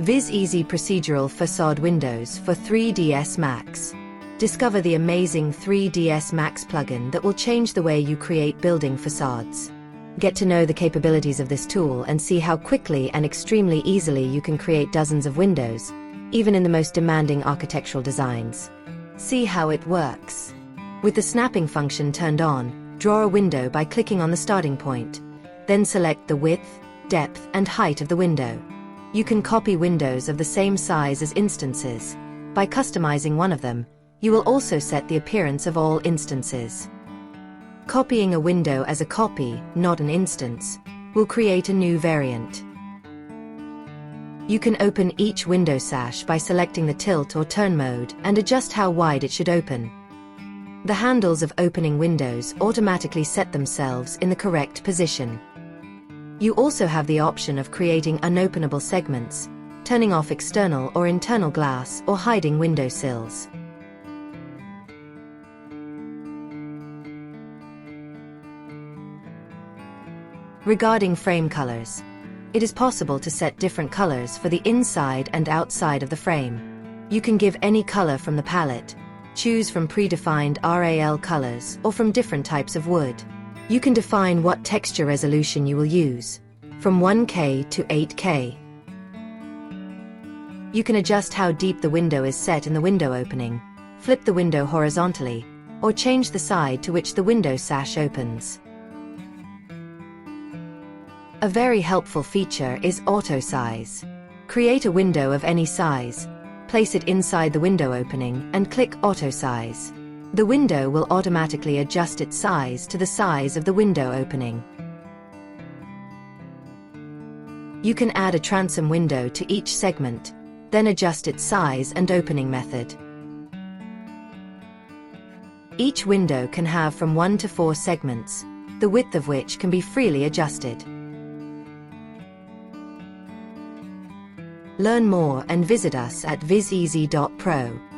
VizEasy Procedural Facade Windows for 3ds Max. Discover the amazing 3ds Max plugin that will change the way you create building facades. Get to know the capabilities of this tool and see how quickly and extremely easily you can create dozens of windows, even in the most demanding architectural designs. See how it works. With the snapping function turned on, draw a window by clicking on the starting point. Then select the width, depth, and height of the window. You can copy windows of the same size as instances. By customizing one of them, you will also set the appearance of all instances. Copying a window as a copy, not an instance, will create a new variant. You can open each window sash by selecting the tilt or turn mode and adjust how wide it should open. The handles of opening windows automatically set themselves in the correct position. You also have the option of creating unopenable segments, turning off external or internal glass, or hiding window sills. Regarding frame colors, it is possible to set different colors for the inside and outside of the frame. You can give any color from the palette, choose from predefined RAL colors or from different types of wood. You can define what texture resolution you will use, from 1K to 8K. You can adjust how deep the window is set in the window opening, flip the window horizontally, or change the side to which the window sash opens. A very helpful feature is auto size. Create a window of any size, place it inside the window opening, and click Auto Size. The window will automatically adjust its size to the size of the window opening. You can add a transom window to each segment, then adjust its size and opening method. Each window can have from 1 to 4 segments, the width of which can be freely adjusted. Learn more and visit us at vizeasy.pro.